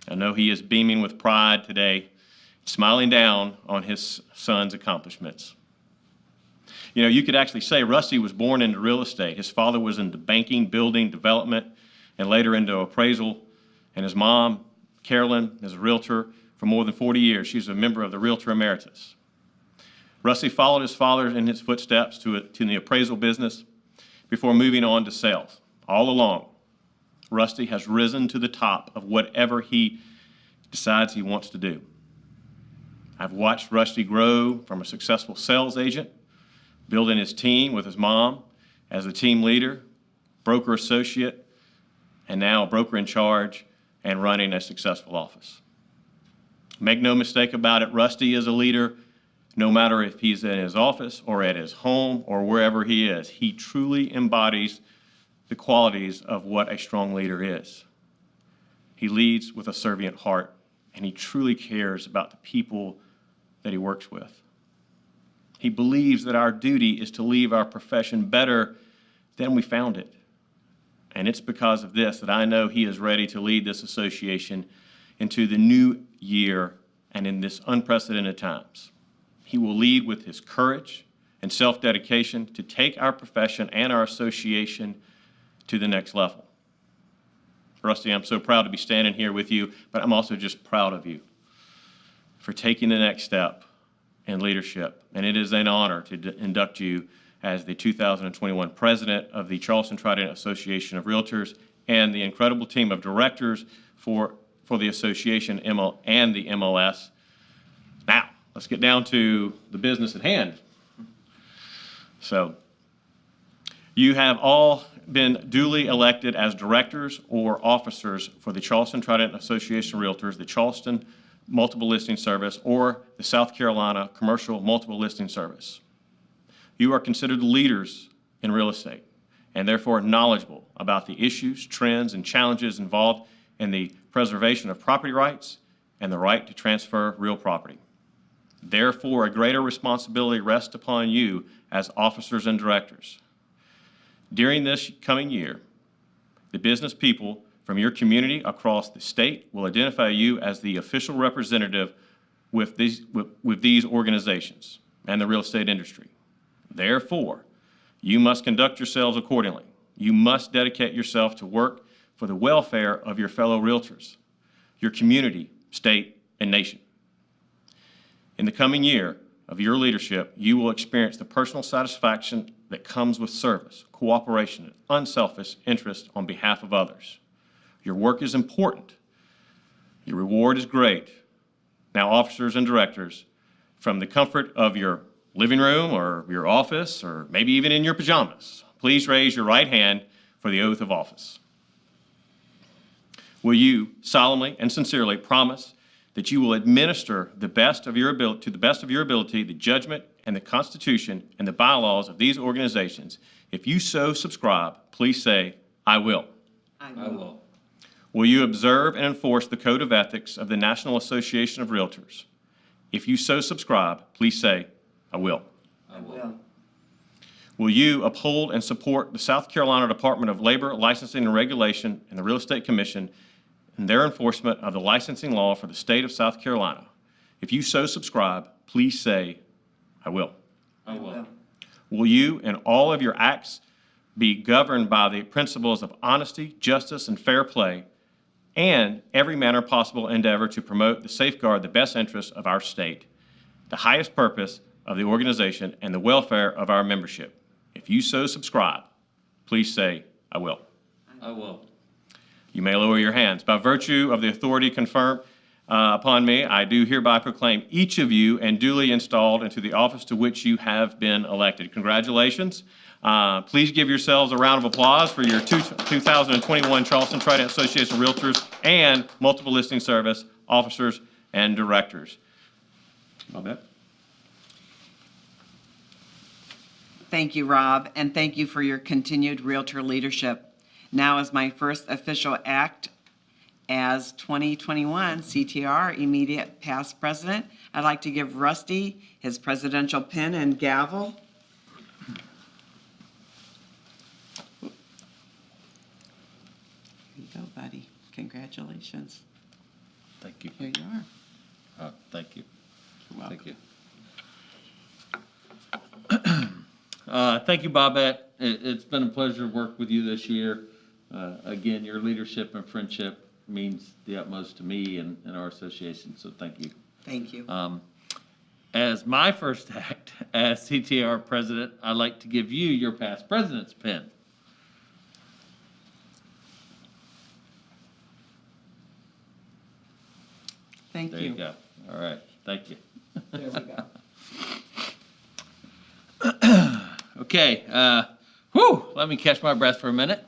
I know he is beaming with pride today, smiling down on his son's accomplishments. You know, you could actually say Rusty was born into real estate. His father was into banking, building, development, and later into appraisal. And his mom, Carolyn, is a realtor for more than 40 years. She's a member of the Realtor Emeritus. Rusty followed his father in his footsteps to the appraisal business before moving on to sales. All along, Rusty has risen to the top of whatever he decides he wants to do. I've watched Rusty grow from a successful sales agent, building his team with his mom as a team leader, broker associate, and now a broker in charge and running a successful office. Make no mistake about it, Rusty is a leader no matter if he's in his office or at his home or wherever he is. He truly embodies the qualities of what a strong leader is. He leads with a servant heart, and he truly cares about the people that he works with. He believes that our duty is to leave our profession better than we found it. And it's because of this that I know he is ready to lead this association into the new year and in this unprecedented times. He will lead with his courage and self-dedication to take our profession and our association to the next level. Rusty, I'm so proud to be standing here with you, but I'm also just proud of you for taking the next step in leadership. And it is an honor to induct you as the 2021 president of the Charleston Trident Association of Realtors and the incredible team of directors for the association and the MLS. Now, let's get down to the business at hand. So, you have all been duly elected as directors or officers for the Charleston Trident Association of Realtors, the Charleston Multiple Listing Service, or the South Carolina Commercial Multiple Listing Service. You are considered leaders in real estate and therefore knowledgeable about the issues, trends, and challenges involved in the preservation of property rights and the right to transfer real property. Therefore, a greater responsibility rests upon you as officers and directors. During this coming year, the business people from your community across the state will identify you as the official representative with these organizations and the real estate industry. Therefore, you must conduct yourselves accordingly. You must dedicate yourself to work for the welfare of your fellow realtors, your community, state, and nation. In the coming year of your leadership, you will experience the personal satisfaction that comes with service, cooperation, and unselfish interest on behalf of others. Your work is important. Your reward is great. Now, officers and directors, from the comfort of your living room or your office or maybe even in your pajamas, please raise your right hand for the oath of office. Will you solemnly and sincerely promise that you will administer to the best of your ability, the judgment and the Constitution and the bylaws of these organizations? If you so subscribe, please say, I will. I will. Will you observe and enforce the Code of Ethics of the National Association of Realtors? If you so subscribe, please say, I will. I will. Will you uphold and support the South Carolina Department of Labor, Licensing and Regulation and the Real Estate Commission in their enforcement of the licensing law for the state of South Carolina? If you so subscribe, please say, I will. I will. Will you, in all of your acts, be governed by the principles of honesty, justice, and fair play, and every manner possible endeavor to promote the safeguard the best interests of our state, the highest purpose of the organization, and the welfare of our membership? If you so subscribe, please say, I will. I will. You may lower your hands. By virtue of the authority conferred upon me, I do hereby proclaim each of you and duly installed into the office to which you have been elected. Congratulations. Please give yourselves a round of applause for your 2021 Charleston Trident Association of Realtors and multiple listing service officers and directors. Babette? Thank you, Rob, and thank you for your continued Realtor leadership. Now, as my first official act as 2021 CTAR immediate past president, I'd like to give Rusty his presidential pin and gavel. Here you go, buddy. Congratulations. Thank you. Here you are. Thank you. You're welcome. Thank you. Thank you, Babette. It's been a pleasure to work with you this year. Again, your leadership and friendship means the utmost to me and our association, so thank you. Thank you. As my first act as CTAR president, I'd like to give you your past president's pin. Thank There you. you go. All right. Thank you. There we go. Okay. Let me catch my breath for a minute.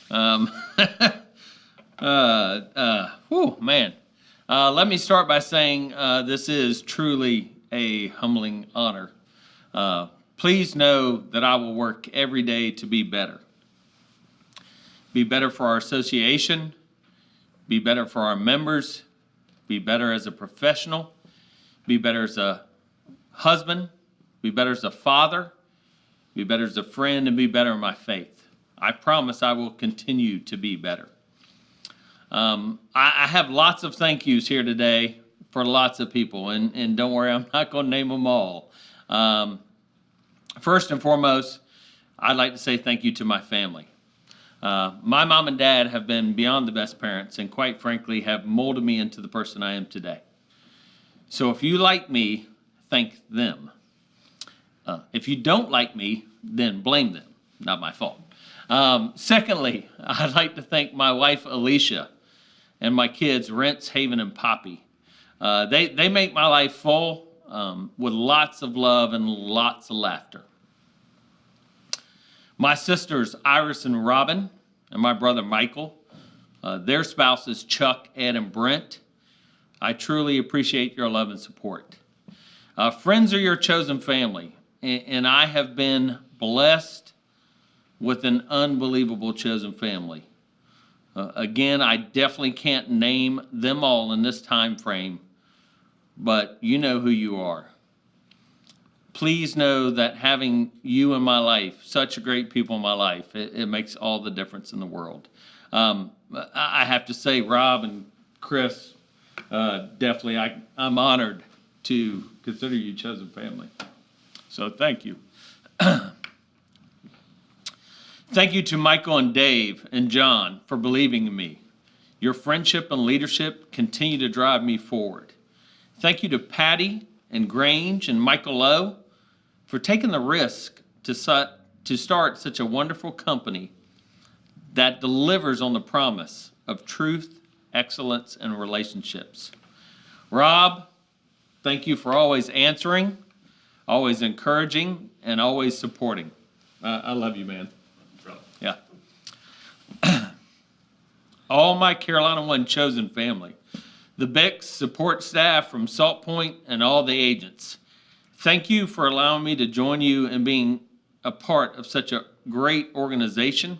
Man. Let me start by saying this is truly a humbling honor. Please know that I will work every day to be better. Be better for our association, be better for our members, be better as a professional, be better as a husband, be better as a father, be better as a friend, and be better in my faith. I promise I will continue to be better. I have lots of thank yous here today for lots of people, and don't worry, I'm not going to name them all. First and foremost, I'd like to say thank you to my family. My mom and dad have been beyond the best parents and quite frankly have molded me into the person I am today. So if you like me, thank them. If you don't like me, then blame them. Not my fault. Secondly, I'd like to thank my wife, Alicia, and my kids, Rents, Haven, and Poppy. They make my life full with lots of love and lots of laughter. My sisters, Iris and Robin, and my brother, Michael, their spouses, Chuck, Ed, and Brent. I truly appreciate your love and support. Friends are your chosen family, and I have been blessed with an unbelievable chosen family. Again, I definitely can't name them all in this time frame, but you know who you are. Please know that having you in my life, such a great people in my life, it makes all the difference in the world. I have to say, Rob and Chris, definitely, I'm honored to consider you chosen family. So thank you. Thank you to Michael and Dave and John for believing in me. Your friendship and leadership continue to drive me forward. Thank you to Patty and Grange and Michael Lowe for taking the risk to start such a wonderful company that delivers on the promise of truth, excellence, and relationships. Rob, thank you for always answering, always encouraging, and always supporting. I love you, man. Yeah. All my Carolina One chosen family, the Bix support staff from Salt Point, and all the agents. Thank you for allowing me to join you and being a part of such a great organization.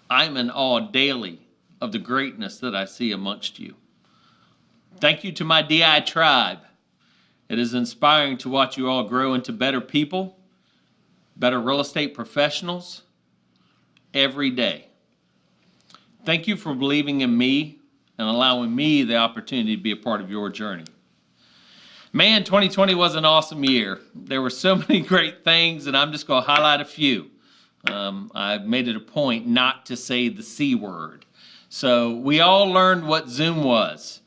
I'm in awe daily of the greatness that I see amongst you. Thank you to my DI tribe. It is inspiring to watch you all grow into better people, better real estate professionals every day. Thank you for believing in me and allowing me the opportunity to be a part of your journey. Man, 2020 was an awesome year. There were so many great things, and I'm just going to highlight a few. I've made it a point not to say the C word. So we all learned what Zoom was,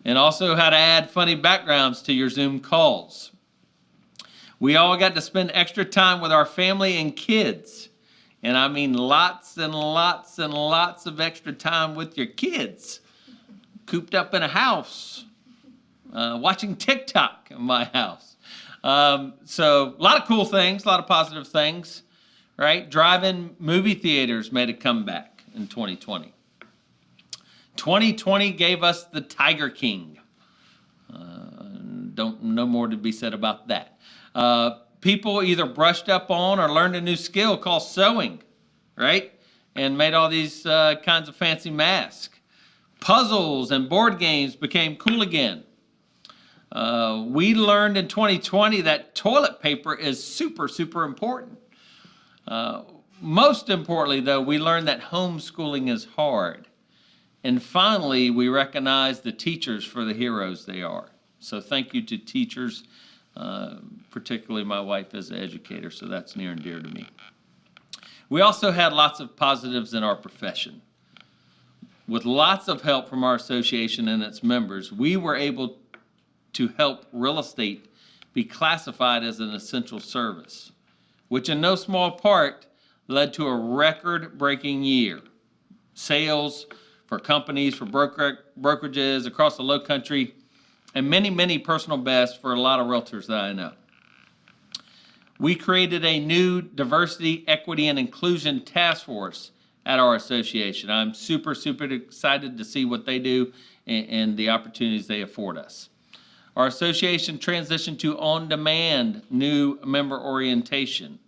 and also how to add funny backgrounds to your Zoom calls. We all got to spend extra time with our family and kids. And I mean lots and lots and lots of extra time with your kids. Cooped up in a house. Watching TikTok in my house. So a lot of cool things, a lot of positive things, right? Drive-in movie theaters made a comeback in 2020. 2020 gave us the Tiger King. No more to be said about that. People either brushed up on or learned a new skill called sewing, right? And made all these kinds of fancy masks. Puzzles and board games became cool again. We learned in 2020 that toilet paper is super, super important. Most importantly, though, we learned that homeschooling is hard. And finally, we recognize the teachers for the heroes they are. So thank you to teachers, particularly my wife as an educator, so that's near and dear to me. We also had lots of positives in our profession. With lots of help from our association and its members, we were able to help real estate be classified as an essential service, which in no small part led to a record-breaking year. Sales for companies, for brokerages across the low country, and many, many personal bests for a lot of realtors that I know. We created a new diversity, equity, and inclusion task force at our association. I'm super, super excited to see what they do and the opportunities they afford us. Our association transitioned to on-demand new member orientation.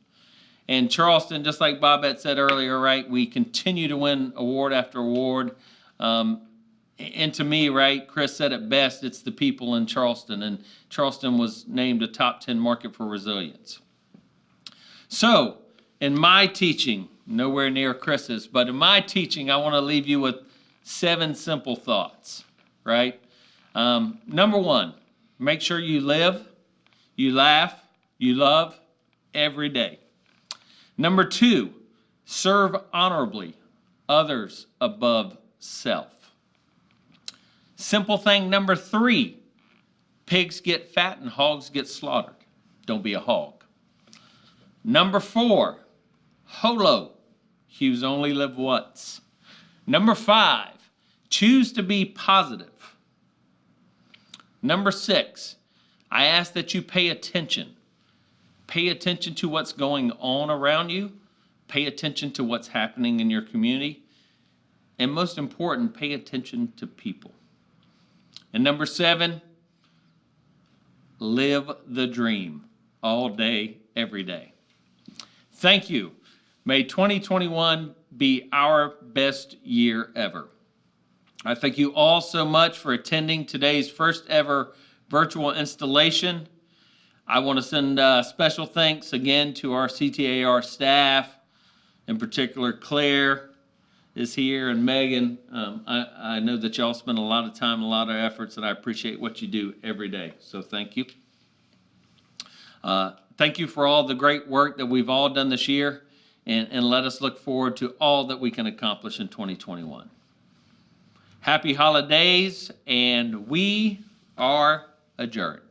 And Charleston, just like Bobette said earlier, right, we continue to win award after award. And to me, right, Chris said it best, it's the people in Charleston. And Charleston was named a top 10 market for resilience. So, in my teaching, nowhere near Chris's, but in my teaching, I want to leave you with 7 simple thoughts, right? Number 1, make sure you live, you laugh, you love every day. Number 2, serve honorably, others above self. Simple thing number 3, pigs get fat and hogs get slaughtered. Don't be a hog. Number 4, HOLO, Hughes only live once. Number 5, choose to be positive. Number 6, I ask that you pay attention. Pay attention to what's going on around you. Pay attention to what's happening in your community. And most important, pay attention to people. And number 7, live the dream all day, every day. Thank you. May 2021 be our best year ever. I thank you all so much for attending today's first ever virtual installation. I want to send special thanks again to our CTAR staff, in particular Claire is here and Megan. I know that y'all spend a lot of time, a lot of efforts, and I appreciate what you do every day. So thank you. Thank you for all the great work that we've all done this year, and let us look forward to all that we can accomplish in 2021. Happy holidays, and we are adjourned.